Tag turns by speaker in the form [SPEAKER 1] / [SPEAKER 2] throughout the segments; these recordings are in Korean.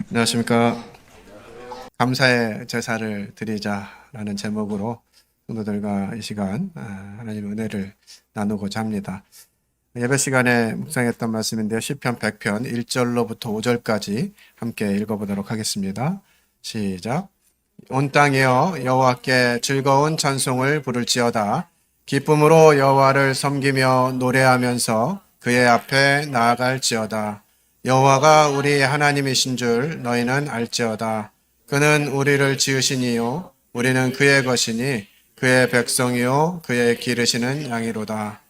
[SPEAKER 1] 안녕하십니까. 감사의 제사를 드리자라는 제목으로 성도들과 이 시간 하나님의 은혜를 나누고자 합니다. 예배 시간에 묵상했던 말씀인데요. 시편 100편 1절로부터 5절까지 함께 읽어보도록 하겠습니다. 시작. 온 땅이여 여호와께 즐거운 찬송을 부를지어다. 기쁨으로 여호와를 섬기며 노래하면서 그의 앞에 나아갈지어다. 여호와가 우리 하나님이신 줄 너희는 알지어다. 그는 우리를 지으시니요 우리는 그의 것이니 그의 백성이요 그의 기르시는 양이로다.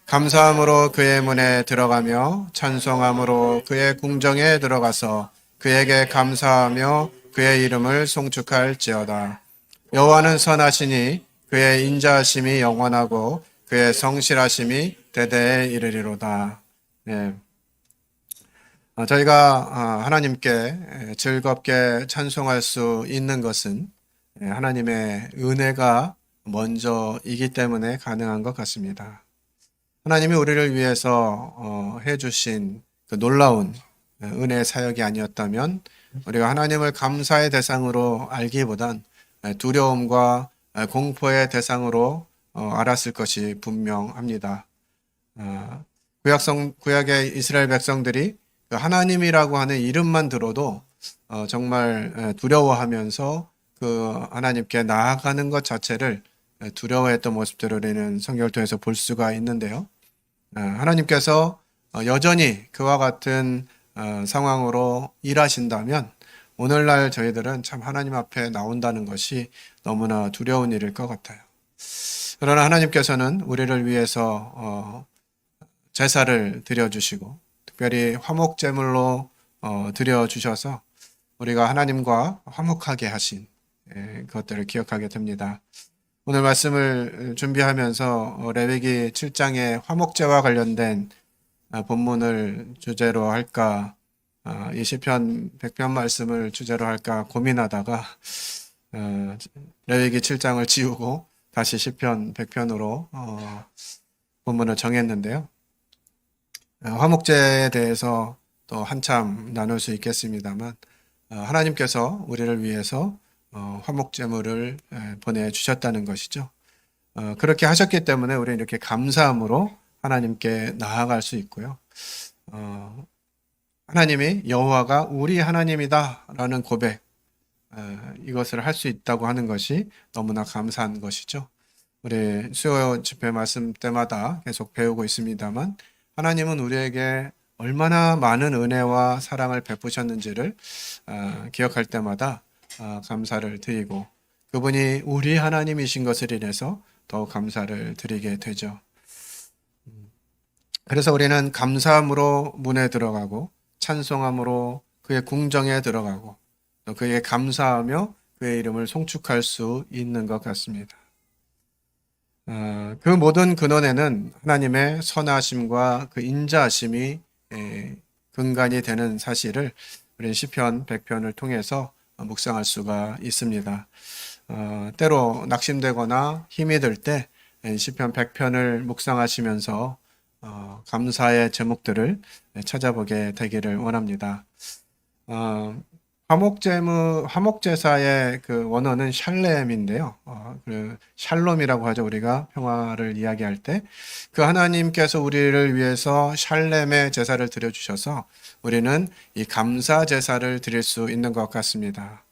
[SPEAKER 1] 감사함으로 그의 문에 들어가며 찬송함으로 그의 궁정에 들어가서 그에게 감사하며 그의 이름을 송축할지어다. 여호와는 선하시니 그의 인자하심이 영원하고 그의 성실하심이 대대에 이르리로다. 네. 저희가 하나님께 즐겁게 찬송할 수 있는 것은 하나님의 은혜가 먼저이기 때문에 가능한 것 같습니다. 하나님이 우리를 위해서 해주신 그 놀라운 은혜의 사역이 아니었다면 우리가 하나님을 감사의 대상으로 알기보단 두려움과 공포의 대상으로 알았을 것이 분명합니다. 구약의 이스라엘 백성들이 하나님이라고 하는 이름만 들어도 정말 두려워하면서 그 하나님께 나아가는 것 자체를 두려워했던 모습들을 우리는 성경을 통해서 볼 수가 있는데요. 하나님께서 여전히 그와 같은 상황으로 일하신다면 오늘날 저희들은 참 하나님 앞에 나온다는 것이 너무나 두려운 일일 것 같아요. 그러나 하나님께서는 우리를 위해서 제사를 드려주시고 특별히 화목제물로 드려주셔서 우리가 하나님과 화목하게 하신 그것들을 기억하게 됩니다. 오늘 말씀을 준비하면서 레위기 7장의 화목제와 관련된 본문을 주제로 할까, 이 시편 100편 말씀을 주제로 할까 고민하다가 레위기 7장을 지우고 다시 시편 100편으로 본문을 정했는데요. 화목제에 대해서 또 한참 나눌 수 있겠습니다만 하나님께서 우리를 위해서 화목제물을 보내주셨다는 것이죠. 그렇게 하셨기 때문에 우리는 이렇게 감사함으로 하나님께 나아갈 수 있고요. 하나님이 여호와가 우리 하나님이다라는 고백, 이것을 할 수 있다고 하는 것이 너무나 감사한 것이죠. 우리 수요 집회 말씀 때마다 계속 배우고 있습니다만 하나님은 우리에게 얼마나 많은 은혜와 사랑을 베푸셨는지를 기억할 때마다 감사를 드리고 그분이 우리 하나님이신 것을 인해서 더욱 감사를 드리게 되죠. 그래서 우리는 감사함으로 문에 들어가고 찬송함으로 그의 궁정에 들어가고 또 그에게 감사하며 그의 이름을 송축할 수 있는 것 같습니다. 그 모든 근원에는 하나님의 선하심과 그 인자하심이 근간이 되는 사실을 우리 시편 100편을 통해서 묵상할 수가 있습니다. 때로 낙심되거나 힘이 들 때 시편 100편을 묵상하시면서 감사의 제목들을 찾아보게 되기를 원합니다. 화목제사의 그 원어는 샬렘인데요. 그 샬롬이라고 하죠. 우리가 평화를 이야기할 때. 그 하나님께서 우리를 위해서 샬렘의 제사를 드려주셔서 우리는 이 감사 제사를 드릴 수 있는 것 같습니다.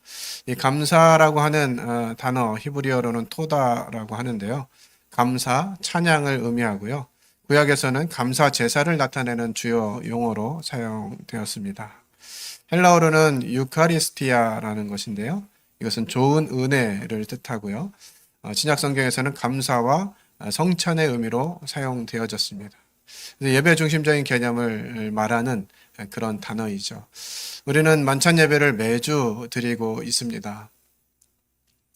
[SPEAKER 1] 이 감사라고 하는 단어, 히브리어로는 토다라고 하는데요. 감사, 찬양을 의미하고요. 구약에서는 감사 제사를 나타내는 주요 용어로 사용되었습니다. 헬라어로는 유카리스티아라는 것인데요. 이것은 좋은 은혜를 뜻하고요. 신약 성경에서는 감사와 성찬의 의미로 사용되어졌습니다. 예배 중심적인 개념을 말하는 그런 단어이죠. 우리는 만찬 예배를 매주 드리고 있습니다.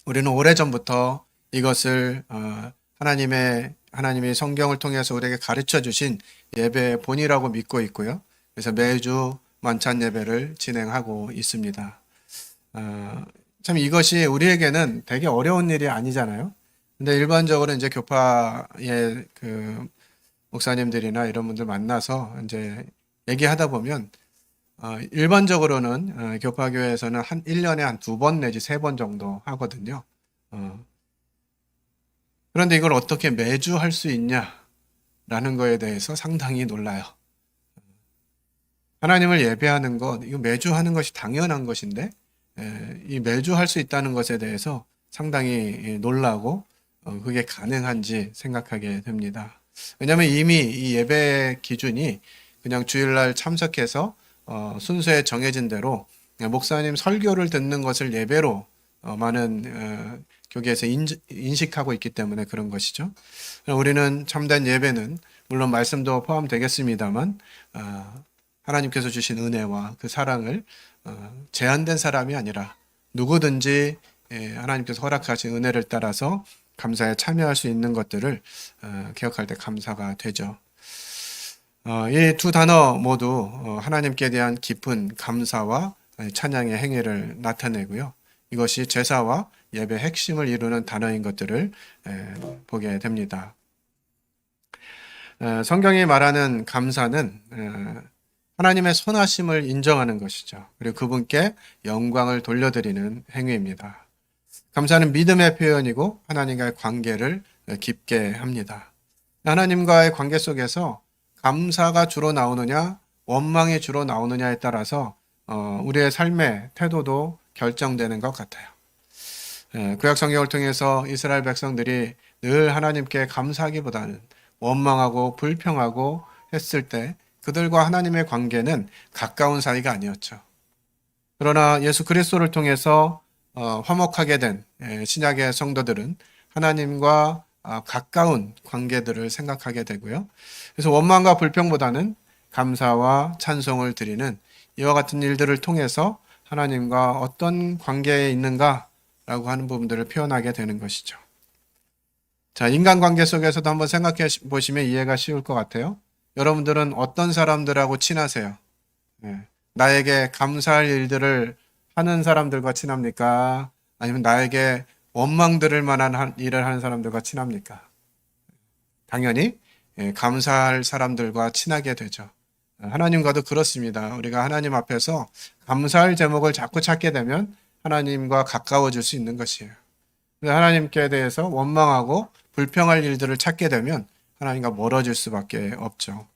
[SPEAKER 1] 우리는 오래전부터 이것을 하나님이 성경을 통해서 우리에게 가르쳐 주신 예배의 본이라고 믿고 있고요. 그래서 매주 만찬 예배를 진행하고 있습니다. 참 이것이 우리에게는 되게 어려운 일이 아니잖아요. 근데 일반적으로 이제 교파의 그 목사님들이나 이런 분들 만나서 이제 얘기하다 보면 일반적으로는 교파교회에서는 한 1년에 한 2번 내지 3번 정도 하거든요. 그런데 이걸 어떻게 매주 할 수 있냐라는 거에 대해서 상당히 놀라요. 하나님을 예배하는 것, 이거 매주 하는 것이 당연한 것인데, 이 매주 할 수 있다는 것에 대해서 상당히 놀라고, 그게 가능한지 생각하게 됩니다. 왜냐하면 이미 이 예배 기준이 그냥 주일날 참석해서 순서에 정해진 대로 목사님 설교를 듣는 것을 예배로 많은 교계에서 인식하고 있기 때문에 그런 것이죠. 우리는 참된 예배는 물론 말씀도 포함되겠습니다만 하나님께서 주신 은혜와 그 사랑을 제한된 사람이 아니라 누구든지 하나님께서 허락하신 은혜를 따라서 감사에 참여할 수 있는 것들을 기억할 때 감사가 되죠. 이 두 단어 모두 하나님께 대한 깊은 감사와 찬양의 행위를 나타내고요. 이것이 제사와 예배의 핵심을 이루는 단어인 것들을 보게 됩니다. 성경이 말하는 감사는 하나님의 선하심을 인정하는 것이죠. 그리고 그분께 영광을 돌려드리는 행위입니다. 감사는 믿음의 표현이고 하나님과의 관계를 깊게 합니다. 하나님과의 관계 속에서 감사가 주로 나오느냐, 원망이 주로 나오느냐에 따라서 우리의 삶의 태도도 결정되는 것 같아요. 구약 성경을 통해서 이스라엘 백성들이 늘 하나님께 감사하기보다는 원망하고 불평하고 했을 때 그들과 하나님의 관계는 가까운 사이가 아니었죠. 그러나 예수 그리스도를 통해서 화목하게 된 신약의 성도들은 하나님과 가까운 관계들을 생각하게 되고요. 그래서 원망과 불평보다는 감사와 찬송을 드리는 이와 같은 일들을 통해서 하나님과 어떤 관계에 있는가라고 하는 부분들을 표현하게 되는 것이죠. 자, 인간관계 속에서도 한번 생각해 보시면 이해가 쉬울 것 같아요. 여러분들은 어떤 사람들하고 친하세요? 나에게 감사할 일들을 하는 사람들과 친합니까? 아니면 나에게 원망 들을 만한 일을 하는 사람들과 친합니까? 당연히 감사할 사람들과 친하게 되죠. 하나님과도 그렇습니다. 우리가 하나님 앞에서 감사할 제목을 자꾸 찾게 되면 하나님과 가까워질 수 있는 것이에요. 하나님께 대해서 원망하고 불평할 일들을 찾게 되면 하나님과 멀어질 수밖에 없죠.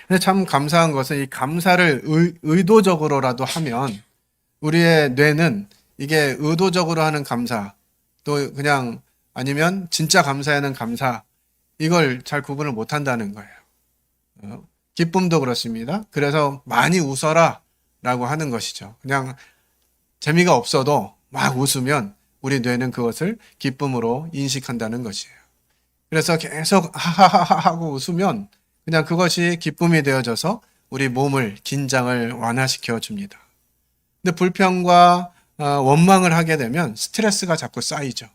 [SPEAKER 1] 근데 참 감사한 것은 이 감사를 의도적으로라도 하면 우리의 뇌는 이게 의도적으로 하는 감사, 또 그냥 아니면 진짜 감사하는 감사, 이걸 잘 구분을 못 한다는 거예요. 기쁨도 그렇습니다. 그래서 많이 웃어라 라고 하는 것이죠. 그냥 재미가 없어도 막 웃으면 우리 뇌는 그것을 기쁨으로 인식한다는 것이에요. 그래서 계속 하하하하 하고 웃으면 그냥 그것이 기쁨이 되어져서 우리 몸을 긴장을 완화시켜 줍니다. 근데 불평과 원망을 하게 되면 스트레스가 자꾸 쌓이죠.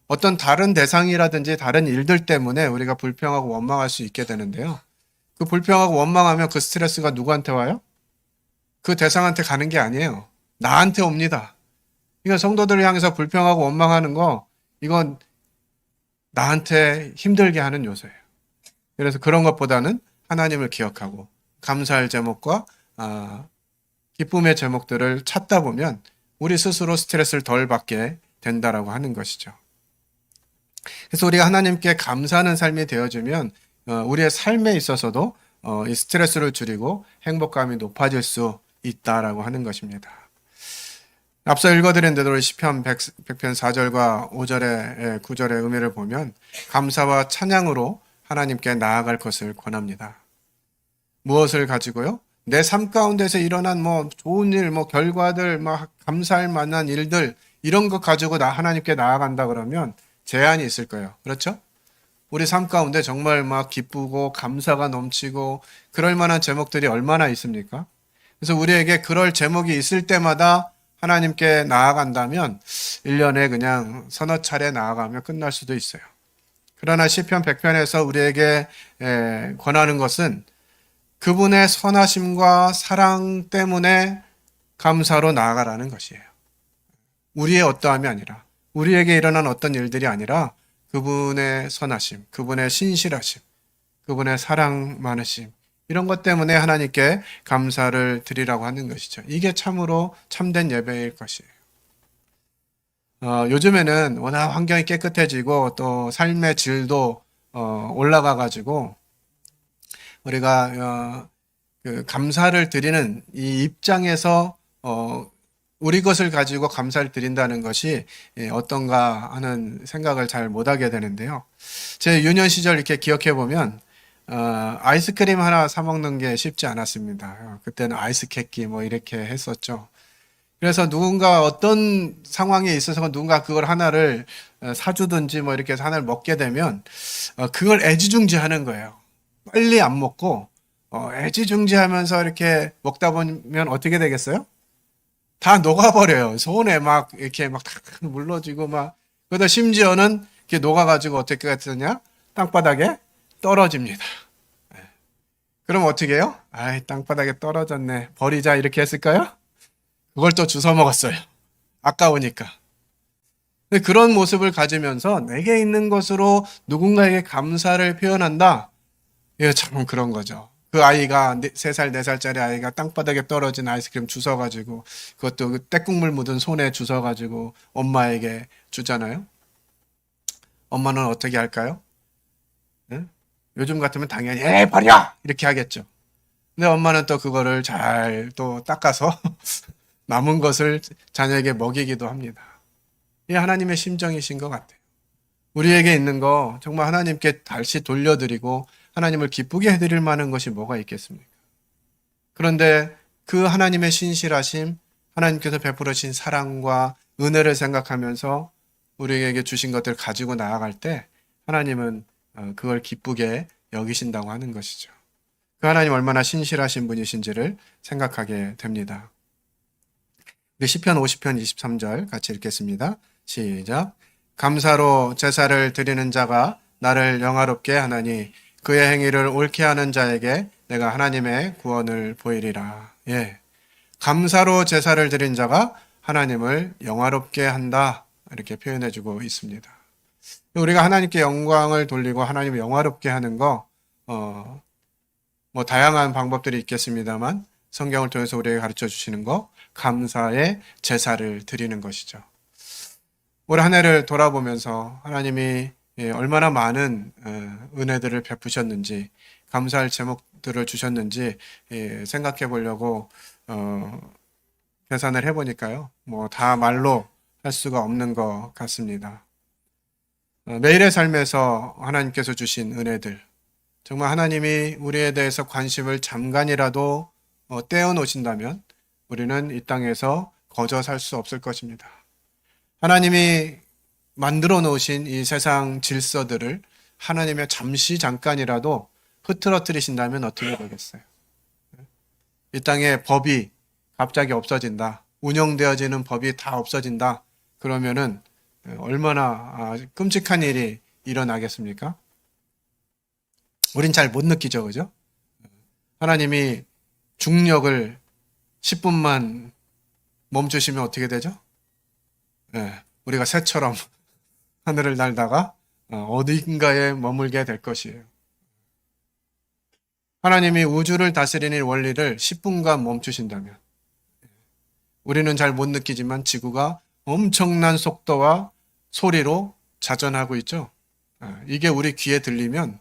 [SPEAKER 1] 어떤 다른 대상이라든지 다른 일들 때문에 우리가 불평하고 원망할 수 있게 되는데요. 그 불평하고 원망하면 그 스트레스가 누구한테 와요? 그 대상한테 가는 게 아니에요. 나한테 옵니다. 그러니까 성도들을 향해서 불평하고 원망하는 거, 이건 나한테 힘들게 하는 요소예요. 그래서 그런 것보다는 하나님을 기억하고 감사할 제목과 기쁨의 제목들을 찾다 보면 우리 스스로 스트레스를 덜 받게 된다라고 하는 것이죠. 그래서 우리가 하나님께 감사하는 삶이 되어주면 우리의 삶에 있어서도 이 스트레스를 줄이고 행복감이 높아질 수 있다라고 하는 것입니다. 앞서 읽어드린 대로 시편 100편 4절과 5절의 9절의 의미를 보면 감사와 찬양으로 하나님께 나아갈 것을 권합니다. 무엇을 가지고요? 내 삶 가운데서 일어난 좋은 일, 결과들, 감사할 만한 일들, 이런 것 가지고 하나님께 나아간다 그러면 제한이 있을 거예요. 그렇죠? 우리 삶 가운데 정말 기쁘고 감사가 넘치고 그럴 만한 제목들이 얼마나 있습니까? 그래서 우리에게 그럴 제목이 있을 때마다 하나님께 나아간다면 1년에 그냥 서너 차례 나아가면 끝날 수도 있어요. 그러나 시편 100편에서 우리에게 권하는 것은 그분의 선하심과 사랑 때문에 감사로 나아가라는 것이에요. 우리의 어떠함이 아니라, 우리에게 일어난 어떤 일들이 아니라 그분의 선하심, 그분의 신실하심, 그분의 사랑 많으심, 이런 것 때문에 하나님께 감사를 드리라고 하는 것이죠. 이게 참으로 참된 예배일 것이에요. 요즘에는 워낙 환경이 깨끗해지고 또 삶의 질도 올라가 가지고 우리가 그 감사를 드리는 이 입장에서 우리 것을 가지고 감사를 드린다는 것이 어떤가 하는 생각을 잘 못하게 되는데요. 제 유년 시절 이렇게 기억해 보면 아이스크림 하나 사 먹는 게 쉽지 않았습니다. 그때는 아이스 캐키 뭐 이렇게 했었죠. 그래서 누군가 어떤 상황에 있어서 누군가 그걸 하나를 사주든지 뭐 이렇게 해서 하나를 먹게 되면 그걸 애지중지하는 거예요. 빨리 안 먹고 애지중지하면서 이렇게 먹다 보면 어떻게 되겠어요? 다 녹아버려요. 손에 막 이렇게 막 다 물러지고 막 그러다 심지어는 이렇게 녹아가지고 어떻게 되냐? 땅바닥에 떨어집니다. 그럼 어떻게 해요? 아이 땅바닥에 떨어졌네. 버리자 이렇게 했을까요? 그걸 또 주워 먹었어요. 아까우니까. 근데 그런 모습을 가지면서 내게 있는 것으로 누군가에게 감사를 표현한다. 이거 참 그런 거죠. 그 아이가 3살, 4살짜리 아이가 땅바닥에 떨어진 아이스크림 주워가지고 그것도 그 때국물 묻은 손에 주워가지고 엄마에게 주잖아요. 엄마는 어떻게 할까요? 응? 요즘 같으면 당연히 버려! 이렇게 하겠죠. 근데 엄마는 또 그거를 잘 또 닦아서 남은 것을 자녀에게 먹이기도 합니다. 이게 하나님의 심정이신 것 같아요. 우리에게 있는 거 정말 하나님께 다시 돌려드리고 하나님을 기쁘게 해드릴 만한 것이 뭐가 있겠습니까? 그런데 그 하나님의 신실하심, 하나님께서 베풀으신 사랑과 은혜를 생각하면서 우리에게 주신 것들 가지고 나아갈 때 하나님은 그걸 기쁘게 여기신다고 하는 것이죠. 그 하나님 얼마나 신실하신 분이신지를 생각하게 됩니다. 우리 시편 50편 23절 같이 읽겠습니다. 시작. 감사로 제사를 드리는 자가 나를 영화롭게 하나니 그의 행위를 옳게 하는 자에게 내가 하나님의 구원을 보이리라. 예. 감사로 제사를 드린 자가 하나님을 영화롭게 한다. 이렇게 표현해 주고 있습니다. 우리가 하나님께 영광을 돌리고 하나님을 영화롭게 하는 거, 뭐 다양한 방법들이 있겠습니다만 성경을 통해서 우리에게 가르쳐 주시는 거, 감사의 제사를 드리는 것이죠. 올 한 해를 돌아보면서 하나님이 얼마나 많은 은혜들을 베푸셨는지, 감사할 제목들을 주셨는지 생각해 보려고 계산을 해보니까요. 뭐 다 말로 할 수가 없는 것 같습니다. 매일의 삶에서 하나님께서 주신 은혜들, 정말 하나님이 우리에 대해서 관심을 잠깐이라도 떼어 놓으신다면 우리는 이 땅에서 거저 살 수 없을 것입니다. 하나님이 만들어 놓으신 이 세상 질서들을 하나님의 잠깐이라도 흐트러뜨리신다면 어떻게 되겠어요? 이 땅에 법이 갑자기 없어진다. 운영되어지는 법이 다 없어진다. 그러면은 얼마나 끔찍한 일이 일어나겠습니까? 우린 잘 못 느끼죠, 그죠? 하나님이 중력을 10분만 멈추시면 어떻게 되죠? 우리가 새처럼 하늘을 날다가 어딘가에 머물게 될 것이에요. 하나님이 우주를 다스리는 원리를 10분간 멈추신다면 우리는 잘 못 느끼지만 지구가 엄청난 속도와 소리로 자전하고 있죠. 이게 우리 귀에 들리면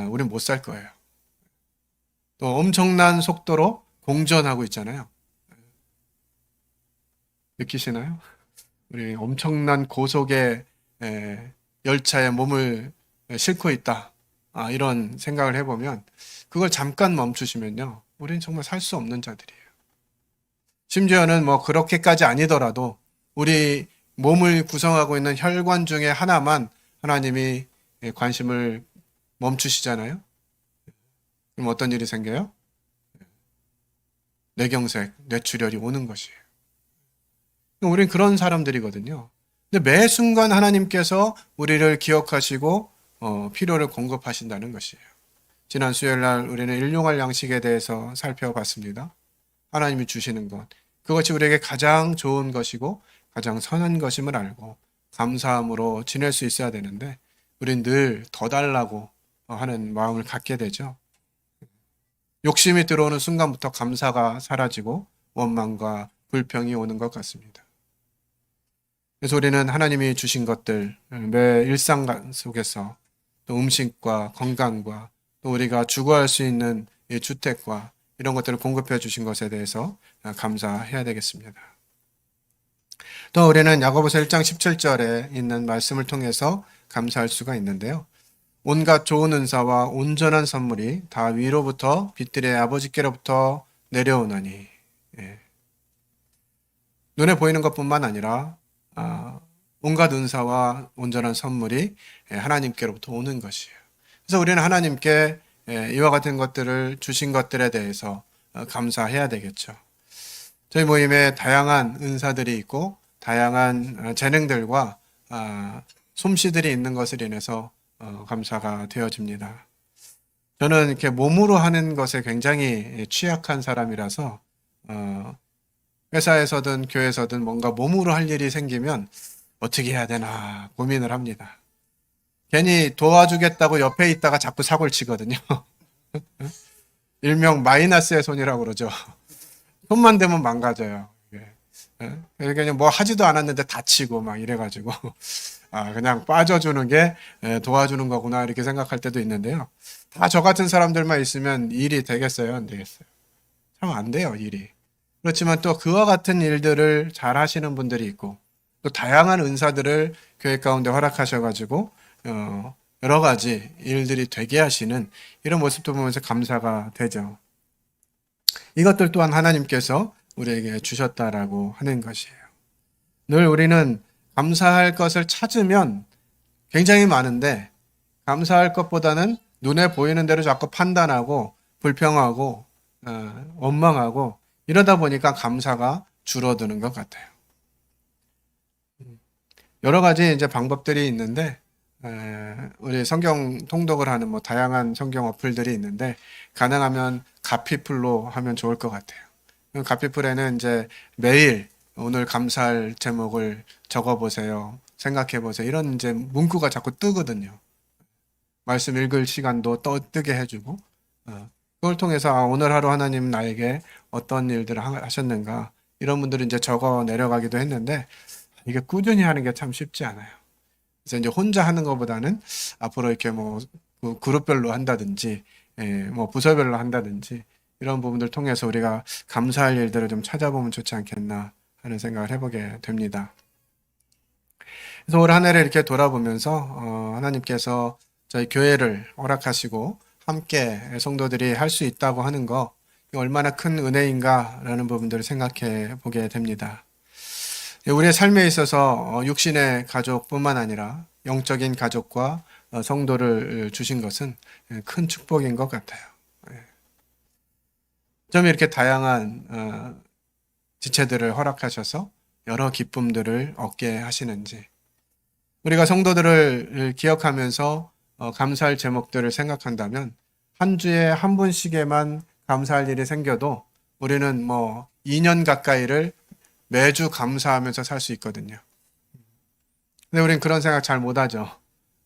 [SPEAKER 1] 우린 못 살 거예요. 또 엄청난 속도로 공전하고 있잖아요. 느끼시나요? 우리 엄청난 고속의 열차에 몸을 싣고 있다. 이런 생각을 해보면 그걸 잠깐 멈추시면요. 우리는 정말 살 수 없는 자들이에요. 심지어는 뭐 그렇게까지 아니더라도 우리 몸을 구성하고 있는 혈관 중에 하나만 하나님이 관심을 멈추시잖아요. 그럼 어떤 일이 생겨요? 뇌경색, 뇌출혈이 오는 것이에요. 우린 그런 사람들이거든요. 근데 매 순간 하나님께서 우리를 기억하시고 필요를 공급하신다는 것이에요. 지난 수요일 날 우리는 일용할 양식에 대해서 살펴봤습니다. 하나님이 주시는 것, 그것이 우리에게 가장 좋은 것이고 가장 선한 것임을 알고 감사함으로 지낼 수 있어야 되는데 우린 늘 더 달라고 하는 마음을 갖게 되죠. 욕심이 들어오는 순간부터 감사가 사라지고 원망과 불평이 오는 것 같습니다. 그래서 우리는 하나님이 주신 것들, 매 일상 속에서 또 음식과 건강과 또 우리가 주거할 수 있는 이 주택과 이런 것들을 공급해 주신 것에 대해서 감사해야 되겠습니다. 또 우리는 야고보서 1장 17절에 있는 말씀을 통해서 감사할 수가 있는데요. 온갖 좋은 은사와 온전한 선물이 다 위로부터 빛들의 아버지께로부터 내려오나니. 예. 눈에 보이는 것뿐만 아니라 온갖 은사와 온전한 선물이 하나님께로부터 오는 것이에요. 그래서 우리는 하나님께 이와 같은 것들을 주신 것들에 대해서 감사해야 되겠죠. 저희 모임에 다양한 은사들이 있고 다양한 재능들과 솜씨들이 있는 것을 인해서 감사가 되어집니다. 저는 이렇게 몸으로 하는 것에 굉장히 취약한 사람이라서 회사에서든 교회에서든 뭔가 몸으로 할 일이 생기면 어떻게 해야 되나 고민을 합니다. 괜히 도와주겠다고 옆에 있다가 자꾸 사고를 치거든요. 일명 마이너스의 손이라고 그러죠. 손만 대면 망가져요. 그냥 뭐 하지도 않았는데 다치고 막 이래가지고 그냥 빠져주는 게 도와주는 거구나 이렇게 생각할 때도 있는데요. 다 저 같은 사람들만 있으면 일이 되겠어요? 안 되겠어요? 참 안 돼요, 일이. 그렇지만 또 그와 같은 일들을 잘 하시는 분들이 있고 또 다양한 은사들을 교회 가운데 허락하셔가지고 여러 가지 일들이 되게 하시는 이런 모습도 보면서 감사가 되죠. 이것들 또한 하나님께서 우리에게 주셨다라고 하는 것이에요. 늘 우리는 감사할 것을 찾으면 굉장히 많은데 감사할 것보다는 눈에 보이는 대로 자꾸 판단하고 불평하고 원망하고 이러다 보니까 감사가 줄어드는 것 같아요. 여러 가지 이제 방법들이 있는데 우리 성경 통독을 하는 뭐 다양한 성경 어플들이 있는데 가능하면 가피풀로 하면 좋을 것 같아요. 가피풀에는 이제 매일 오늘 감사할 제목을 적어보세요. 생각해보세요. 이런 이제 문구가 자꾸 뜨거든요. 말씀 읽을 시간도 뜨게 해주고, 그걸 통해서 오늘 하루 하나님 나에게 어떤 일들을 하셨는가, 이런 분들은 이제 적어 내려가기도 했는데, 이게 꾸준히 하는 게 참 쉽지 않아요. 그래서 이제 혼자 하는 것보다는 앞으로 이렇게 뭐 그룹별로 한다든지, 뭐 부서별로 한다든지, 이런 부분들 통해서 우리가 감사할 일들을 좀 찾아보면 좋지 않겠나 하는 생각을 해보게 됩니다. 그래서 올 한 해를 이렇게 돌아보면서 하나님께서 저희 교회를 허락하시고 함께 성도들이 할 수 있다고 하는 거 얼마나 큰 은혜인가라는 부분들을 생각해 보게 됩니다. 우리의 삶에 있어서 육신의 가족뿐만 아니라 영적인 가족과 성도를 주신 것은 큰 축복인 것 같아요. 좀 이렇게 다양한 지체들을 허락하셔서 여러 기쁨들을 얻게 하시는지 우리가 성도들을 기억하면서 감사할 제목들을 생각한다면 한 주에 한 분씩에만 감사할 일이 생겨도 우리는 뭐 2년 가까이를 매주 감사하면서 살 수 있거든요. 근데 우리는 그런 생각 잘 못하죠.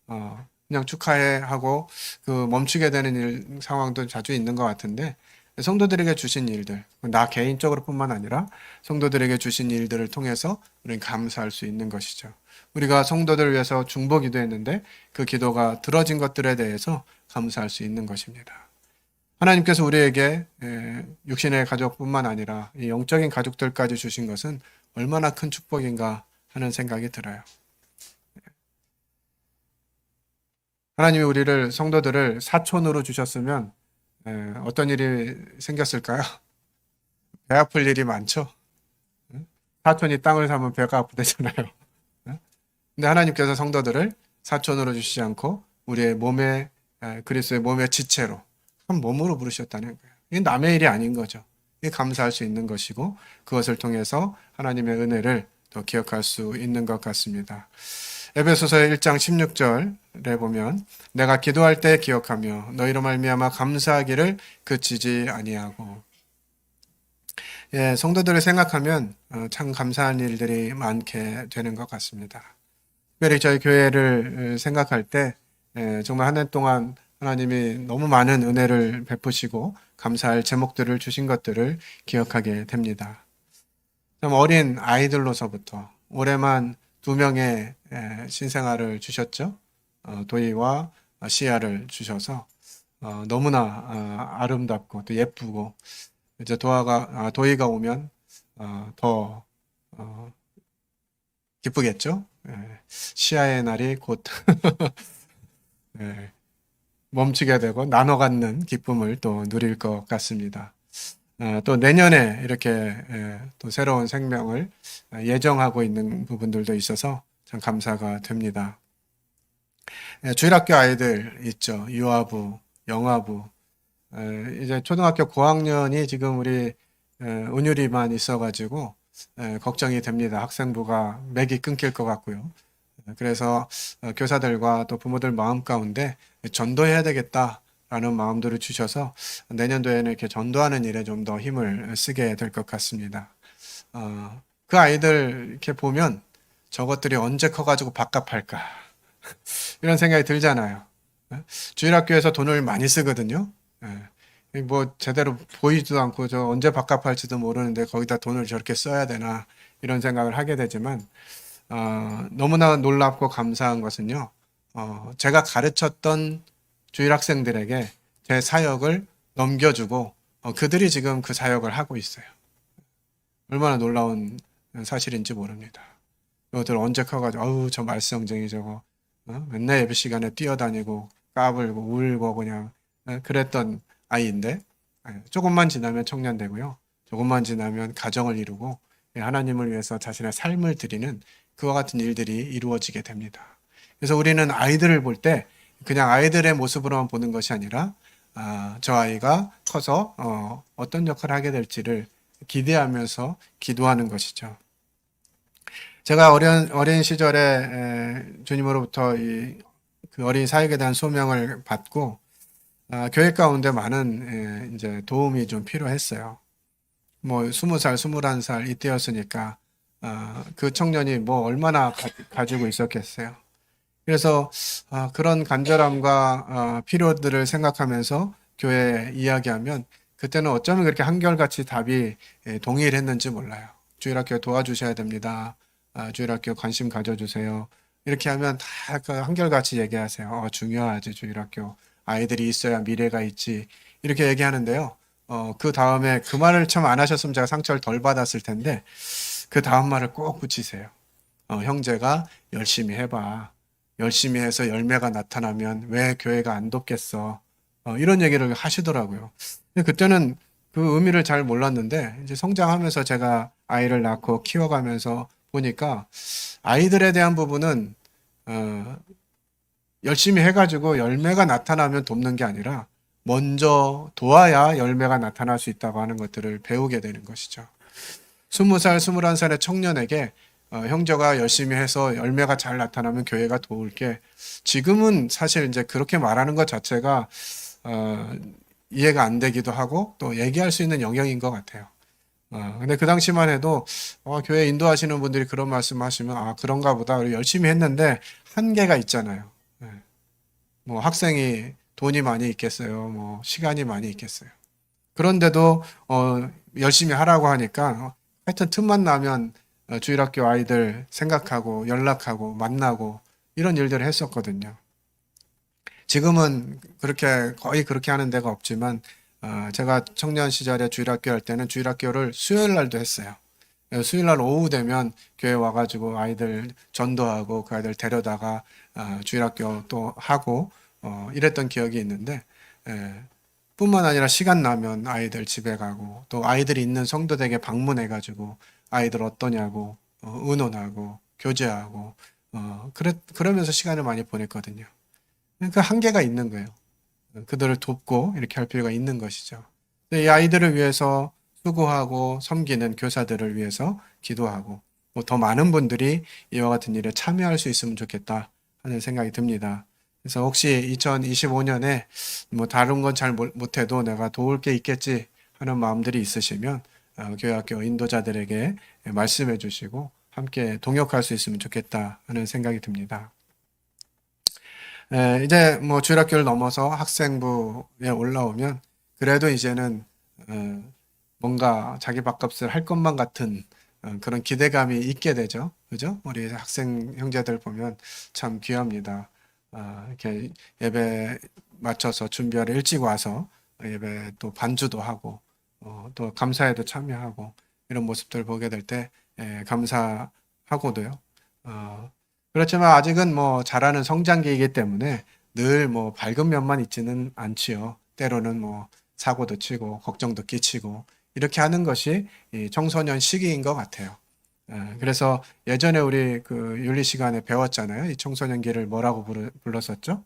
[SPEAKER 1] 그냥 축하해 하고 멈추게 되는 상황도 자주 있는 것 같은데 성도들에게 주신 일들, 나 개인적으로 뿐만 아니라 성도들에게 주신 일들을 통해서 우리는 감사할 수 있는 것이죠. 우리가 성도들을 위해서 중보 기도했는데 그 기도가 들어진 것들에 대해서 감사할 수 있는 것입니다. 하나님께서 우리에게 육신의 가족뿐만 아니라 이 영적인 가족들까지 주신 것은 얼마나 큰 축복인가 하는 생각이 들어요. 하나님이 우리를 성도들을 사촌으로 주셨으면 어떤 일이 생겼을까요? 배 아플 일이 많죠. 사촌이 땅을 사면 배가 아프대잖아요. 근데 하나님께서 성도들을 사촌으로 주시지 않고 우리의 몸에 그리스도의 몸의 지체로 한 몸으로 부르셨다는 거예요. 이게 남의 일이 아닌 거죠. 이게 감사할 수 있는 것이고 그것을 통해서 하나님의 은혜를 더 기억할 수 있는 것 같습니다. 에베소서 1장 16절에 보면 내가 기도할 때 기억하며 너희로 말미암아 감사하기를 그치지 아니하고 성도들을 생각하면 참 감사한 일들이 많게 되는 것 같습니다. 특별히 저희 교회를 생각할 때 정말 한 해 동안 하나님이 너무 많은 은혜를 베푸시고 감사할 제목들을 주신 것들을 기억하게 됩니다. 참 어린 아이들로서부터 올해만 2명의 신생아를 주셨죠. 도희와 시아를 주셔서 너무나 아름답고 또 예쁘고 이제 도희가 오면 더 기쁘겠죠. 시아의 날이 곧 예, 멈추게 되고 나눠 갖는 기쁨을 또 누릴 것 같습니다. 또 내년에 이렇게 또 새로운 생명을 예정하고 있는 부분들도 있어서 참 감사가 됩니다. 주일학교 아이들 있죠. 유아부, 영아부. 이제 초등학교 고학년이 지금 우리 은율이만 있어가지고 걱정이 됩니다. 학생부가 맥이 끊길 것 같고요. 그래서 교사들과 또 부모들 마음 가운데 전도해야 되겠다라는 마음들을 주셔서 내년도에는 이렇게 전도하는 일에 좀 더 힘을 쓰게 될 것 같습니다. 그 아이들 이렇게 보면 저것들이 언제 커가지고 밥값할까 이런 생각이 들잖아요. 주일학교에서 돈을 많이 쓰거든요. 뭐 제대로 보이지도 않고 저 언제 밥값할지도 모르는데 거기다 돈을 저렇게 써야 되나 이런 생각을 하게 되지만 너무나 놀랍고 감사한 것은요. 제가 가르쳤던 주일 학생들에게 제 사역을 넘겨주고 그들이 지금 그 사역을 하고 있어요. 얼마나 놀라운 사실인지 모릅니다. 너희들 언제 커가지고 어우 저 말썽쟁이 저거 맨날 예배 시간에 뛰어다니고 까불고 울고 그냥 그랬던 아이인데 조금만 지나면 청년 되고요. 조금만 지나면 가정을 이루고 하나님을 위해서 자신의 삶을 드리는 그와 같은 일들이 이루어지게 됩니다. 그래서 우리는 아이들을 볼 때 그냥 아이들의 모습으로만 보는 것이 아니라 저 아이가 커서 어떤 역할을 하게 될지를 기대하면서 기도하는 것이죠. 제가 어린 시절에 주님으로부터 그 어린 사역에 대한 소명을 받고 교회 가운데 많은 이제 도움이 좀 필요했어요. 뭐 20살, 21살 이때였으니까 그 청년이 뭐 얼마나 가지고 있었겠어요. 그래서 그런 간절함과 필요들을 생각하면서 교회에 이야기하면 그때는 어쩌면 그렇게 한결같이 답이 동일했는지 몰라요. 주일학교 도와주셔야 됩니다. 주일학교 관심 가져주세요. 이렇게 하면 다 그 한결같이 얘기하세요. 중요하지 주일학교. 아이들이 있어야 미래가 있지. 이렇게 얘기하는데요. 그 다음에 그 말을 참 안 하셨으면 제가 상처를 덜 받았을 텐데 그 다음 말을 꼭 붙이세요. 형제가 열심히 해봐. 열심히 해서 열매가 나타나면 왜 교회가 안 돕겠어. 이런 얘기를 하시더라고요. 근데 그때는 그 의미를 잘 몰랐는데 이제 성장하면서 제가 아이를 낳고 키워가면서 보니까 아이들에 대한 부분은 열심히 해가지고 열매가 나타나면 돕는 게 아니라 먼저 도와야 열매가 나타날 수 있다고 하는 것들을 배우게 되는 것이죠. 20살, 21살의 청년에게 형제가 열심히 해서 열매가 잘 나타나면 교회가 도울게. 지금은 사실 이제 그렇게 말하는 것 자체가 이해가 안 되기도 하고 또 얘기할 수 있는 영역인 것 같아요. 근데 그 당시만 해도 교회 인도하시는 분들이 그런 말씀하시면 그런가 보다. 우리 열심히 했는데 한계가 있잖아요. 뭐 학생이 돈이 많이 있겠어요. 뭐 시간이 많이 있겠어요. 그런데도 열심히 하라고 하니까 하여튼 틈만 나면 주일학교 아이들 생각하고 연락하고 만나고 이런 일들을 했었거든요. 지금은 거의 그렇게 하는 데가 없지만 제가 청년 시절에 주일학교 할 때는 주일학교를 수요일 날도 했어요. 수요일 날 오후 되면 교회 와가지고 아이들 전도하고 그 아이들 데려다가 주일학교 또 하고 이랬던 기억이 있는데 뿐만 아니라 시간 나면 아이들 집에 가고 또 아이들이 있는 성도댁에 방문해가지고 아이들 어떠냐고 의논하고 교제하고 그러면서 시간을 많이 보냈거든요. 그러니까 한계가 있는 거예요. 그들을 돕고 이렇게 할 필요가 있는 것이죠. 이 아이들을 위해서 수고하고 섬기는 교사들을 위해서 기도하고 더 많은 분들이 이와 같은 일에 참여할 수 있으면 좋겠다 하는 생각이 듭니다. 그래서 혹시 2025년에 뭐 다른 건 잘 못해도 내가 도울 게 있겠지 하는 마음들이 있으시면 교회학교 인도자들에게 말씀해 주시고 함께 동역할 수 있으면 좋겠다 하는 생각이 듭니다. 이제 뭐 주일학교를 넘어서 학생부에 올라오면 그래도 이제는 뭔가 자기 밥값을 할 것만 같은 그런 기대감이 있게 되죠. 그죠? 우리 학생 형제들 보면 참 귀합니다. 이렇게 예배 맞춰서 준비하러 일찍 와서 예배 또 반주도 하고 또 감사에도 참여하고 이런 모습들 보게 될 때 감사하고도요. 어, 그렇지만 아직은 뭐 자라는 성장기이기 때문에 늘 뭐 밝은 면만 있지는 않지요. 때로는 뭐 사고도 치고 걱정도 끼치고 이렇게 하는 것이 이 청소년 시기인 것 같아요. 그래서 예전에 우리 그 윤리 시간에 배웠잖아요. 이 청소년기를 뭐라고 불렀었죠?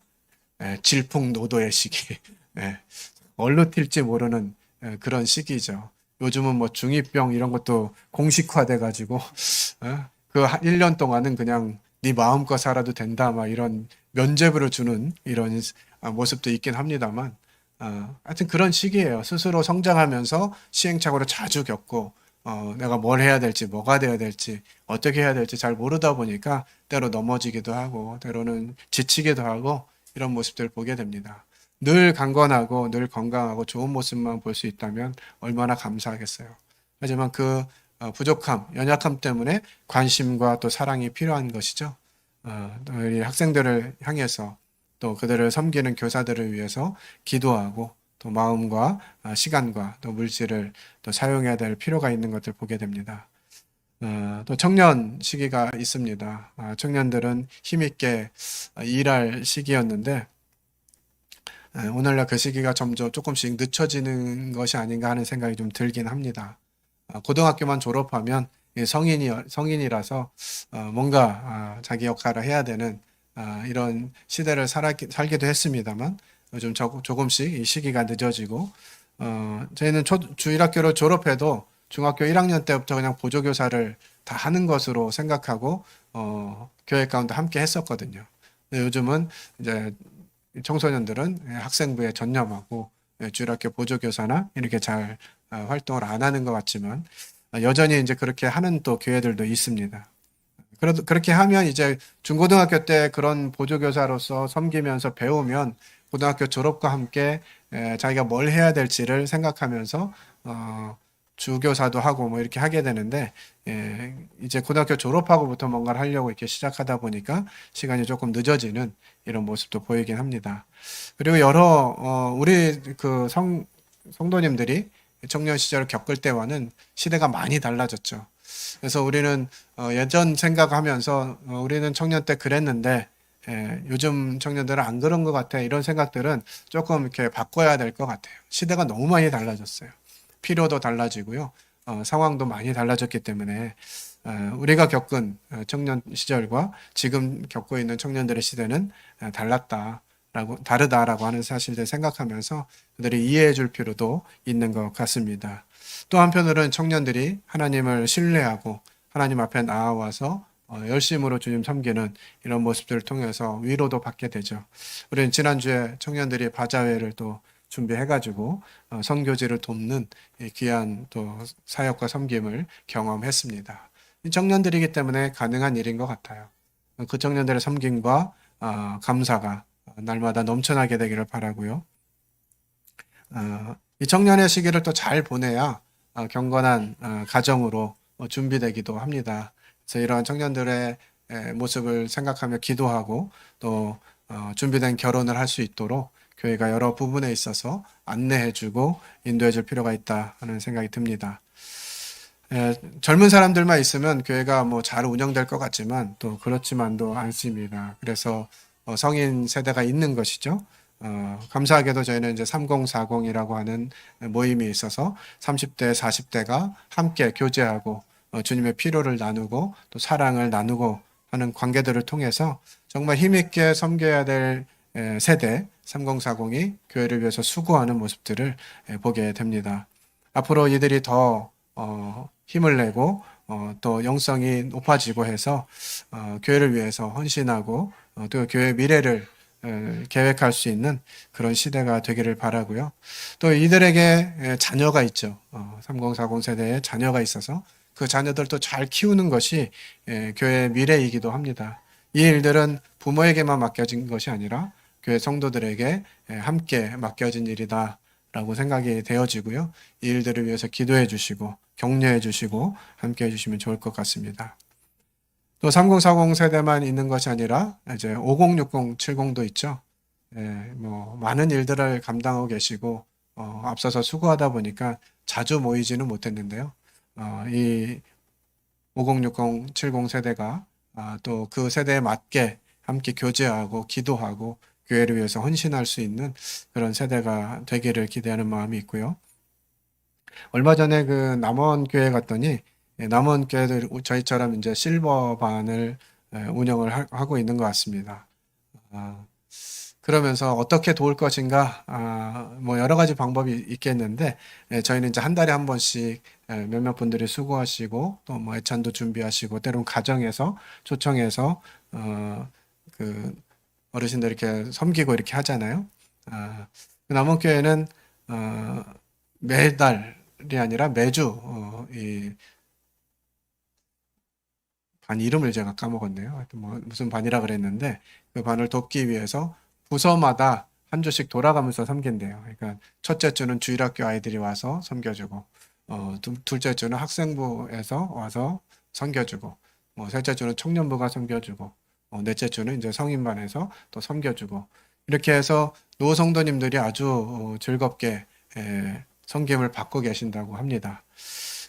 [SPEAKER 1] 질풍노도의 시기. 예, 얼로 튈지 모르는 그런 시기죠. 요즘은 뭐 중이병 이런 것도 공식화돼 가지고 그 1년 동안은 그냥 네 마음껏 살아도 된다 막 이런 면죄부를 주는 이런 모습도 있긴 합니다만 하여튼 그런 시기예요. 스스로 성장하면서 시행착오를 자주 겪고 내가 뭘 해야 될지 뭐가 돼야 될지 어떻게 해야 될지 잘 모르다 보니까 때로 넘어지기도 하고 때로는 지치기도 하고 이런 모습들을 보게 됩니다. 늘 강건하고 늘 건강하고 좋은 모습만 볼 수 있다면 얼마나 감사하겠어요. 하지만 그 부족함, 연약함 때문에 관심과 또 사랑이 필요한 것이죠. 우리 학생들을 향해서 또 그들을 섬기는 교사들을 위해서 기도하고 또 마음과 시간과 또 물질을 또 사용해야 될 필요가 있는 것을 보게 됩니다. 또 청년 시기가 있습니다. 청년들은 힘있게 일할 시기였는데 오늘날 그 시기가 점점 조금씩 늦춰지는 것이 아닌가 하는 생각이 좀 들긴 합니다. 고등학교만 졸업하면 성인이라서 뭔가 자기 역할을 해야 되는 이런 시대를 살기도 했습니다만 요즘 조금씩 이 시기가 늦어지고 저희는 주일학교를 졸업해도 중학교 1학년 때부터 그냥 보조교사를 다 하는 것으로 생각하고 교회 가운데 함께 했었거든요. 근데 요즘은 이제 청소년들은 학생부에 전념하고 주일학교 보조교사나 이렇게 잘 활동을 안 하는 것 같지만 여전히 이제 그렇게 하는 또 교회들도 있습니다. 그래도 그렇게 하면 이제 중고등학교 때 그런 보조교사로서 섬기면서 배우면 고등학교 졸업과 함께 자기가 뭘 해야 될지를 생각하면서 주교사도 하고 뭐 이렇게 하게 되는데 이제 고등학교 졸업하고부터 뭔가를 하려고 이렇게 시작하다 보니까 시간이 조금 늦어지는 이런 모습도 보이긴 합니다. 그리고 우리 그 성도님들이 청년 시절을 겪을 때와는 시대가 많이 달라졌죠. 그래서 우리는 예전 생각하면서 우리는 청년 때 그랬는데 요즘 청년들은 안 그런 것 같아. 이런 생각들은 조금 이렇게 바꿔야 될 것 같아요. 시대가 너무 많이 달라졌어요. 필요도 달라지고요. 상황도 많이 달라졌기 때문에 우리가 겪은 청년 시절과 지금 겪고 있는 청년들의 시대는 다르다라고 하는 사실을 생각하면서 그들이 이해해 줄 필요도 있는 것 같습니다. 또 한편으로는 청년들이 하나님을 신뢰하고 하나님 앞에 나아와서 열심으로 주님 섬기는 이런 모습들을 통해서 위로도 받게 되죠. 우리는 지난주에 청년들이 바자회를 또 준비해가지고 선교지를 돕는 귀한 또 사역과 섬김을 경험했습니다. 청년들이기 때문에 가능한 일인 것 같아요. 그 청년들의 섬김과 감사가 날마다 넘쳐나게 되기를 바라고요. 이 청년의 시기를 또 잘 보내야 경건한 가정으로 준비되기도 합니다. 그래서 이러한 청년들의 모습을 생각하며 기도하고 또 준비된 결혼을 할 수 있도록 교회가 여러 부분에 있어서 안내해주고 인도해줄 필요가 있다 하는 생각이 듭니다. 젊은 사람들만 있으면 교회가 뭐 잘 운영될 것 같지만 또 그렇지만도 않습니다. 그래서 성인 세대가 있는 것이죠. 감사하게도 저희는 이제 3040이라고 하는 모임이 있어서 30대, 40대가 함께 교제하고 주님의 피로를 나누고 또 사랑을 나누고 하는 관계들을 통해서 정말 힘있게 섬겨야 될 세대 3040이 교회를 위해서 수고하는 모습들을 보게 됩니다. 앞으로 이들이 더 힘을 내고 또 영성이 높아지고 해서 교회를 위해서 헌신하고 또 교회의 미래를 계획할 수 있는 그런 시대가 되기를 바라고요. 또 이들에게 자녀가 있죠. 3040 세대에 자녀가 있어서 그 자녀들도 잘 키우는 것이 교회의 미래이기도 합니다. 이 일들은 부모에게만 맡겨진 것이 아니라 교회 성도들에게 함께 맡겨진 일이다라고 생각이 되어지고요. 이 일들을 위해서 기도해 주시고 격려해 주시고 함께 해 주시면 좋을 것 같습니다. 또 3040 세대만 있는 것이 아니라 이제 5060, 70도 있죠. 뭐 많은 일들을 감당하고 계시고 앞서서 수고하다 보니까 자주 모이지는 못했는데요. 이 5060, 70 세대가 또 그 세대에 맞게 함께 교제하고 기도하고 교회를 위해서 헌신할 수 있는 그런 세대가 되기를 기대하는 마음이 있고요. 얼마 전에 그 남원 교회 갔더니 남원 교회도 저희처럼 이제 실버반을 운영을 하고 있는 것 같습니다. 아, 그러면서 어떻게 도울 것인가, 뭐 여러 가지 방법이 있겠는데, 저희는 이제 한 달에 한 번씩 몇몇 분들이 수고하시고, 또 뭐 애찬도 준비하시고, 때론 가정에서 초청해서, 그 어르신들 이렇게 섬기고 이렇게 하잖아요. 그 남원교회는, 매달이 아니라 매주, 이 반 이름을 제가 까먹었네요. 하여튼 뭐 무슨 반이라 그랬는데, 그 반을 돕기 위해서 부서마다 한 주씩 돌아가면서 섬긴대요. 그러니까 첫째 주는 주일학교 아이들이 와서 섬겨주고, 둘째 주는 학생부에서 와서 섬겨주고, 셋째 주는 청년부가 섬겨주고, 넷째 주는 이제 성인반에서 또 섬겨주고, 이렇게 해서 노성도님들이 아주 즐겁게 섬김을 받고 계신다고 합니다.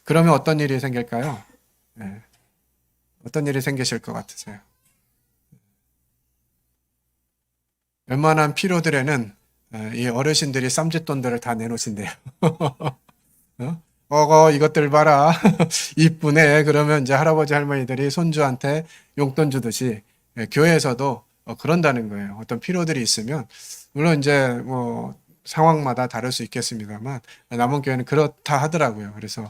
[SPEAKER 1] 그러면 어떤 일이 생길까요? 예, 어떤 일이 생기실 것 같으세요? 웬만한 필요들에는 이 어르신들이 쌈짓돈들을 다 내놓으신대요. 이것들 봐라. 이쁘네. 그러면 이제 할아버지 할머니들이 손주한테 용돈 주듯이 교회에서도 그런다는 거예요. 어떤 필요들이 있으면 물론 이제 뭐 상황마다 다를 수 있겠습니다만 남은 교회는 그렇다 하더라고요. 그래서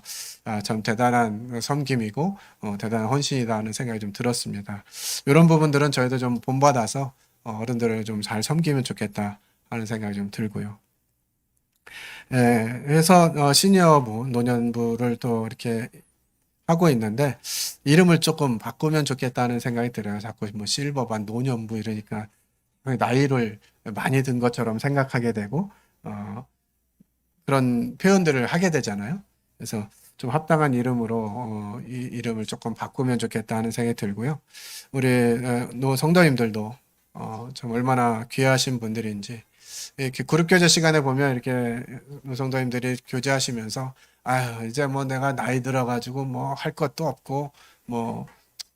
[SPEAKER 1] 참 대단한 섬김이고 대단한 헌신이다 하는 생각이 좀 들었습니다. 이런 부분들은 저희도 좀 본받아서 어른들을 좀 잘 섬기면 좋겠다 하는 생각이 좀 들고요. 그래서 시니어부, 노년부를 또 이렇게 하고 있는데 이름을 조금 바꾸면 좋겠다는 생각이 들어요. 자꾸 뭐 실버반, 노년부 이러니까 나이를 많이 든 것처럼 생각하게 되고 그런 표현들을 하게 되잖아요. 그래서 좀 합당한 이름으로 이 이름을 조금 바꾸면 좋겠다 하는 생각이 들고요. 우리 노 성도님들도 참 얼마나 귀하신 분들인지 이렇게 그룹 교제 시간에 보면 이렇게 노성도님들이 교제하시면서 아유 이제 뭐 내가 나이 들어가지고 뭐 할 것도 없고 뭐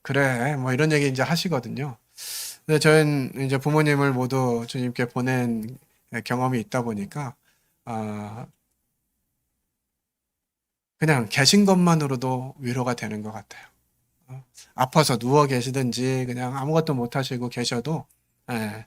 [SPEAKER 1] 그래 뭐 이런 얘기 이제 하시거든요. 근데 저희는 이제 부모님을 모두 주님께 보낸 경험이 있다 보니까 아 그냥 계신 것만으로도 위로가 되는 것 같아요. 아파서 누워 계시든지 그냥 아무것도 못 하시고 계셔도 예,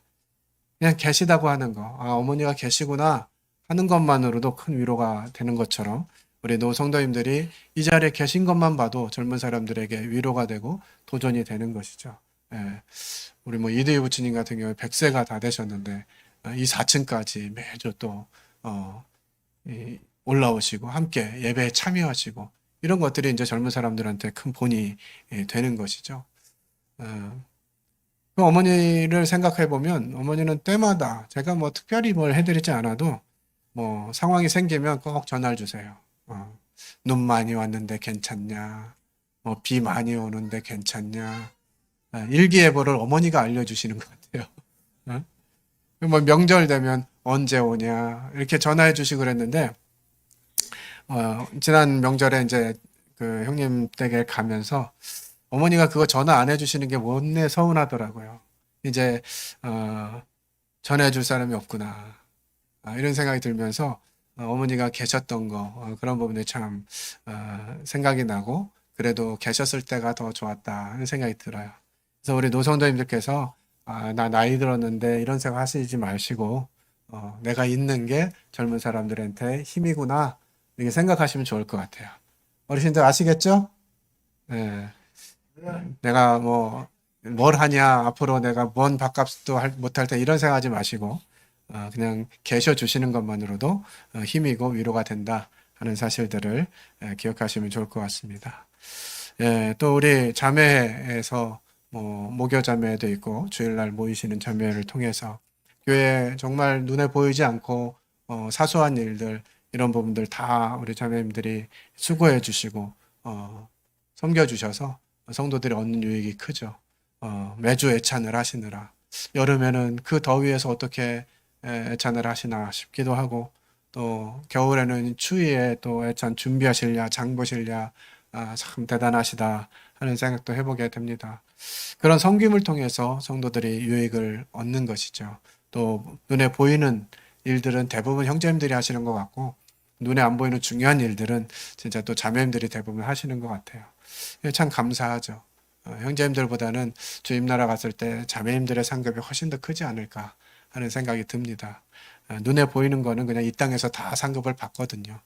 [SPEAKER 1] 그냥 계시다고 하는 거, 어머니가 계시구나 하는 것만으로도 큰 위로가 되는 것처럼 우리 노성도님들이 이 자리에 계신 것만 봐도 젊은 사람들에게 위로가 되고 도전이 되는 것이죠. 예, 우리 뭐 이대희 부처님 같은 경우에 100세가 다 되셨는데 이 4층까지 매주 또 올라오시고 함께 예배에 참여하시고 이런 것들이 이제 젊은 사람들한테 큰 본이 되는 것이죠. 어, 그 어머니를 생각해 보면 어머니는 때마다 제가 뭐 특별히 뭘 해드리지 않아도 뭐 상황이 생기면 꼭 전화를 주세요. 눈 많이 왔는데 괜찮냐? 비 많이 오는데 괜찮냐? 일기예보를 어머니가 알려주시는 것 같아요. 어? 뭐 명절 되면 언제 오냐 이렇게 전화해 주시고 그랬는데 지난 명절에 이제 그 형님 댁에 가면서 어머니가 그거 전화 안 해주시는 게 못내 서운하더라고요. 이제 전해줄 사람이 없구나. 이런 생각이 들면서 어머니가 계셨던 거 그런 부분에 참 생각이 나고 그래도 계셨을 때가 더 좋았다 하는 생각이 들어요. 그래서 우리 노성도님들께서 나 나이 들었는데 이런 생각 하시지 마시고 내가 있는 게 젊은 사람들한테 힘이구나 이렇게 생각하시면 좋을 것 같아요. 어르신들 아시겠죠? 예. 내가 뭐 뭘 하냐 앞으로 내가 뭔 밥값도 못할 때 이런 생각하지 마시고 그냥 계셔 주시는 것만으로도 힘이고 위로가 된다 하는 사실들을 기억하시면 좋을 것 같습니다. 또 우리 자매에서 뭐 목요 자매도 있고 주일날 모이시는 자매를 통해서 교회 정말 눈에 보이지 않고 사소한 일들 이런 부분들 다 우리 자매님들이 수고해 주시고 섬겨 주셔서 성도들이 얻는 유익이 크죠. 매주 애찬을 하시느라 여름에는 그 더위에서 어떻게 애찬을 하시나 싶기도 하고 또 겨울에는 추위에 또 애찬 준비하실랴 장 보실랴 참 대단하시다 하는 생각도 해보게 됩니다. 그런 섬김을 통해서 성도들이 유익을 얻는 것이죠. 또 눈에 보이는 일들은 대부분 형제님들이 하시는 것 같고 눈에 안 보이는 중요한 일들은 진짜 또 자매님들이 대부분 하시는 것 같아요. 참 감사하죠. 형제님들보다는 주님 나라 갔을 때 자매님들의 상급이 훨씬 더 크지 않을까 하는 생각이 듭니다. 눈에 보이는 거는 그냥 이 땅에서 다 상급을 받거든요.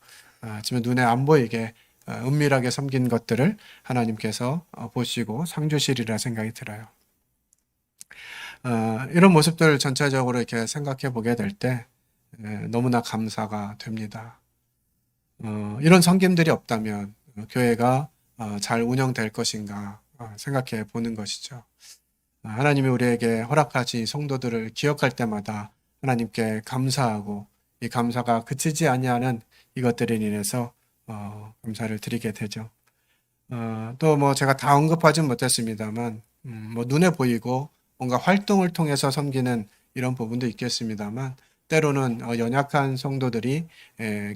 [SPEAKER 1] 지금 눈에 안 보이게 은밀하게 섬긴 것들을 하나님께서 보시고 상 주시리라 생각이 들어요. 이런 모습들 전체적으로 이렇게 생각해 보게 될 때 너무나 감사가 됩니다. 이런 섬김들이 없다면 교회가 잘 운영될 것인가 생각해 보는 것이죠. 하나님이 우리에게 허락하신 성도들을 기억할 때마다 하나님께 감사하고 이 감사가 그치지 아니하는 이것들에 인해서 감사를 드리게 되죠. 또 뭐 제가 다 언급하진 못했습니다만 뭐 눈에 보이고 뭔가 활동을 통해서 섬기는 이런 부분도 있겠습니다만 때로는 연약한 성도들이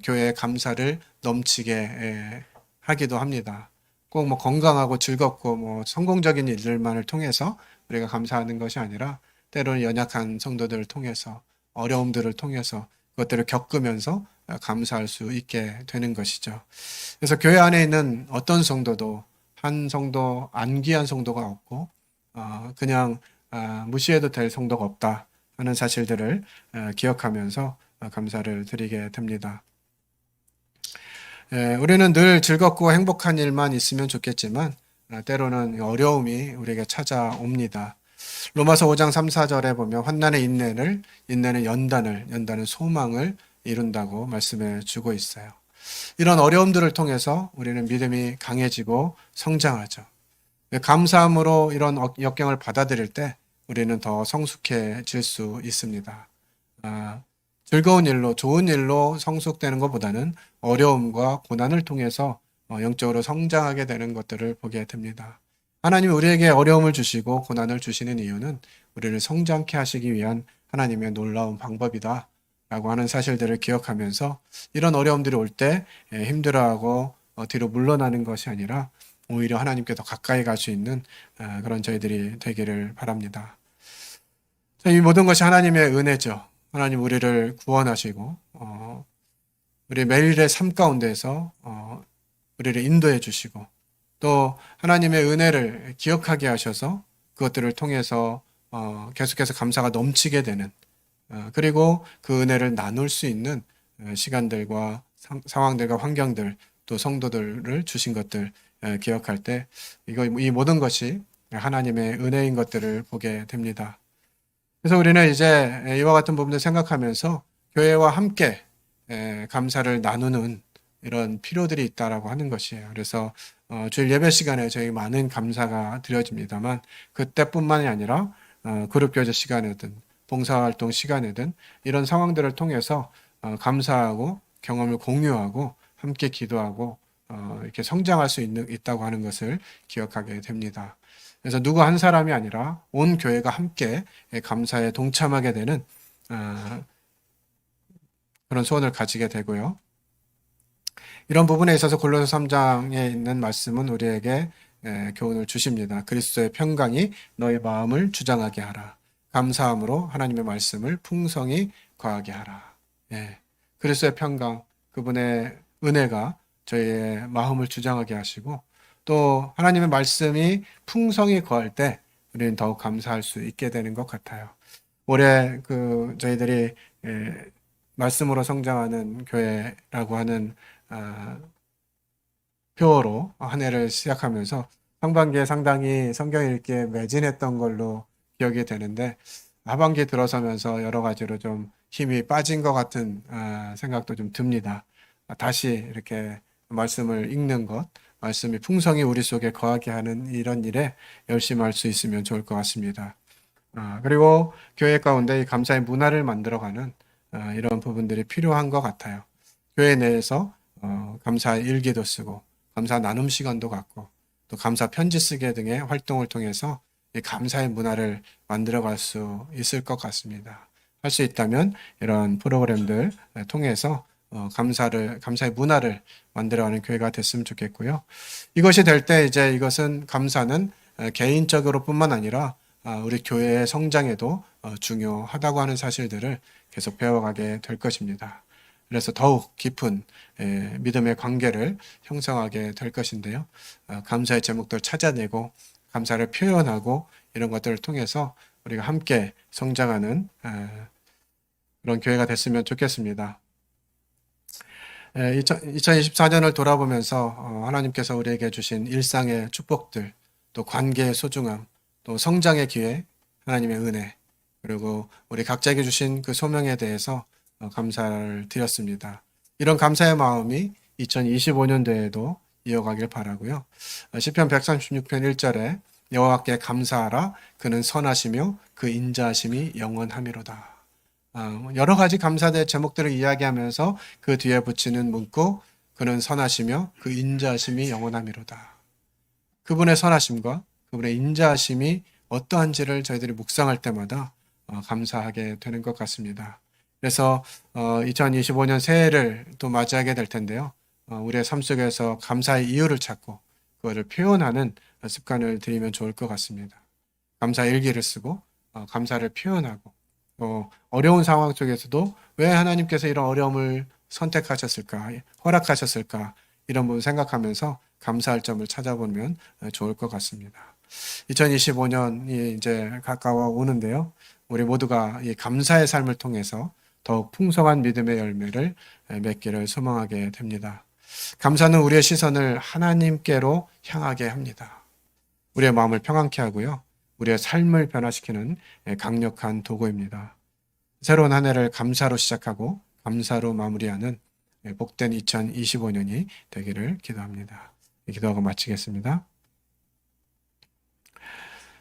[SPEAKER 1] 교회의 감사를 넘치게 하기도 합니다. 꼭 뭐 건강하고 즐겁고 뭐 성공적인 일들만을 통해서 우리가 감사하는 것이 아니라 때로는 연약한 성도들을 통해서 어려움들을 통해서 그것들을 겪으면서 감사할 수 있게 되는 것이죠. 그래서 교회 안에 있는 어떤 성도도 한 성도 안 귀한 성도가 없고 그냥 무시해도 될 성도가 없다 하는 사실들을 기억하면서 감사를 드리게 됩니다. 우리는 늘 즐겁고 행복한 일만 있으면 좋겠지만 때로는 어려움이 우리에게 찾아옵니다. 로마서 5장 3, 4절에 보면 환난의 인내는 연단은 소망을 이룬다고 말씀해 주고 있어요. 이런 어려움들을 통해서 우리는 믿음이 강해지고 성장하죠. 감사함으로 이런 역경을 받아들일 때 우리는 더 성숙해질 수 있습니다. 즐거운 일로, 좋은 일로 성숙되는 것보다는 어려움과 고난을 통해서 영적으로 성장하게 되는 것들을 보게 됩니다. 하나님이 우리에게 어려움을 주시고 고난을 주시는 이유는 우리를 성장케 하시기 위한 하나님의 놀라운 방법이다 라고 하는 사실들을 기억하면서 이런 어려움들이 올 때 힘들어하고 뒤로 물러나는 것이 아니라 오히려 하나님께 더 가까이 갈 수 있는 그런 저희들이 되기를 바랍니다. 이 모든 것이 하나님의 은혜죠. 하나님 우리를 구원하시고 우리 매일의 삶 가운데서 우리를 인도해 주시고 또 하나님의 은혜를 기억하게 하셔서 그것들을 통해서 계속해서 감사가 넘치게 되는 그리고 그 은혜를 나눌 수 있는 시간들과 상황들과 환경들 또 성도들을 주신 것들 기억할 때 이 모든 것이 하나님의 은혜인 것들을 보게 됩니다. 그래서 우리는 이제 이와 같은 부분을 생각하면서 교회와 함께 감사를 나누는 이런 필요들이 있다라고 하는 것이에요. 그래서 주일 예배 시간에 저희 많은 감사가 드려집니다만 그때뿐만이 아니라 그룹 교제 시간에든 봉사활동 시간에든 이런 상황들을 통해서 감사하고 경험을 공유하고 함께 기도하고 이렇게 성장할 수 있다고 하는 것을 기억하게 됩니다. 그래서 누구 한 사람이 아니라 온 교회가 함께 감사에 동참하게 되는 그런 소원을 가지게 되고요. 이런 부분에 있어서 골로새 3장에 있는 말씀은 우리에게 교훈을 주십니다. 그리스도의 평강이 너의 마음을 주장하게 하라. 감사함으로 하나님의 말씀을 풍성히 거하게 하라. 그리스도의 평강, 그분의 은혜가 저희의 마음을 주장하게 하시고 또 하나님의 말씀이 풍성히 거할 때 우리는 더욱 감사할 수 있게 되는 것 같아요. 올해 저희들이 말씀으로 성장하는 교회라고 하는 표어로 한 해를 시작하면서 상반기에 상당히 성경 읽기에 매진했던 걸로 기억이 되는데 하반기에 들어서면서 여러 가지로 좀 힘이 빠진 것 같은 생각도 좀 듭니다. 다시 이렇게 말씀을 읽는 것, 말씀이 풍성히 우리 속에 거하게 하는 이런 일에 열심히 할 수 있으면 좋을 것 같습니다. 그리고 교회 가운데 이 감사의 문화를 만들어가는 이런 부분들이 필요한 것 같아요. 교회 내에서 감사 일기도 쓰고 감사 나눔 시간도 갖고 또 감사 편지 쓰기 등의 활동을 통해서 이 감사의 문화를 만들어갈 수 있을 것 같습니다. 할 수 있다면 이런 프로그램들 통해서 감사의 문화를 만들어가는 교회가 됐으면 좋겠고요. 이것이 될 때 이제 이것은 감사는 개인적으로뿐만 아니라 우리 교회의 성장에도 중요하다고 하는 사실들을 계속 배워가게 될 것입니다. 그래서 더욱 깊은 믿음의 관계를 형성하게 될 것인데요. 감사의 제목들 찾아내고 감사를 표현하고 이런 것들을 통해서 우리가 함께 성장하는 그런 교회가 됐으면 좋겠습니다. 2024년을 돌아보면서 하나님께서 우리에게 주신 일상의 축복들, 또 관계의 소중함, 또 성장의 기회, 하나님의 은혜, 그리고 우리 각자에게 주신 그 소명에 대해서 감사를 드렸습니다. 이런 감사의 마음이 2025년도에도 이어가길 바라고요. 시편 136편 1절에 여호와께 감사하라 그는 선하시며 그 인자하심이 영원하미로다. 여러 가지 감사의 제목들을 이야기하면서 그 뒤에 붙이는 문구 그는 선하시며 그 인자하심이 영원하미로다. 그분의 선하심과 그분의 인자하심이 어떠한지를 저희들이 묵상할 때마다 감사하게 되는 것 같습니다. 그래서 2025년 새해를 또 맞이하게 될 텐데요. 우리의 삶 속에서 감사의 이유를 찾고 그거를 표현하는 습관을 들이면 좋을 것 같습니다. 감사 일기를 쓰고 감사를 표현하고 또 어려운 상황 속에서도 왜 하나님께서 이런 어려움을 선택하셨을까, 허락하셨을까 이런 부분 생각하면서 감사할 점을 찾아보면 좋을 것 같습니다. 2025년이 이제 가까워 오는데요. 우리 모두가 이 감사의 삶을 통해서 더욱 풍성한 믿음의 열매를 맺기를 소망하게 됩니다. 감사는 우리의 시선을 하나님께로 향하게 합니다. 우리의 마음을 평안케 하고요. 우리의 삶을 변화시키는 강력한 도구입니다. 새로운 한 해를 감사로 시작하고 감사로 마무리하는 복된 2025년이 되기를 기도합니다. 기도하고 마치겠습니다.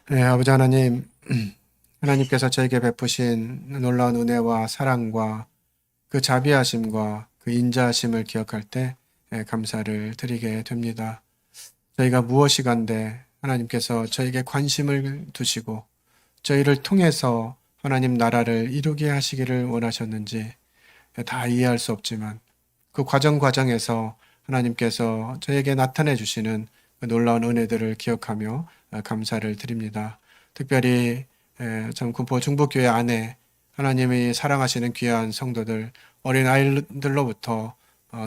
[SPEAKER 1] 아버지 하나님, 하나님께서 저에게 베푸신 놀라운 은혜와 사랑과 그 자비하심과 그 인자하심을 기억할 때 감사를 드리게 됩니다. 저희가 무엇이간데 하나님께서 저에게 관심을 두시고 저희를 통해서 하나님 나라를 이루게 하시기를 원하셨는지 다 이해할 수 없지만 그 과정에서 하나님께서 저에게 나타내 주시는 그 놀라운 은혜들을 기억하며 감사를 드립니다. 특별히 참 군포 중부교회 안에 하나님이 사랑하시는 귀한 성도들, 어린 아이들로부터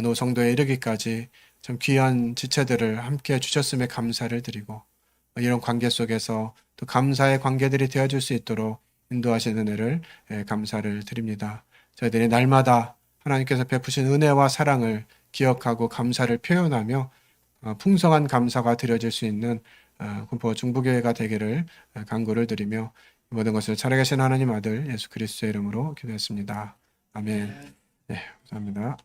[SPEAKER 1] 노성도에 이르기까지 참 귀한 지체들을 함께 주셨음에 감사를 드리고 이런 관계 속에서 또 감사의 관계들이 되어줄 수 있도록 인도하시는 은혜를 감사를 드립니다. 저희들이 날마다 하나님께서 베푸신 은혜와 사랑을 기억하고 감사를 표현하며 풍성한 감사가 드려질 수 있는 군포 중부교회가 되기를 간구를 드리며 모든 것을 살아계신 하나님 아들 예수 그리스도의 이름으로 기도했습니다. 아멘. 네, 감사합니다.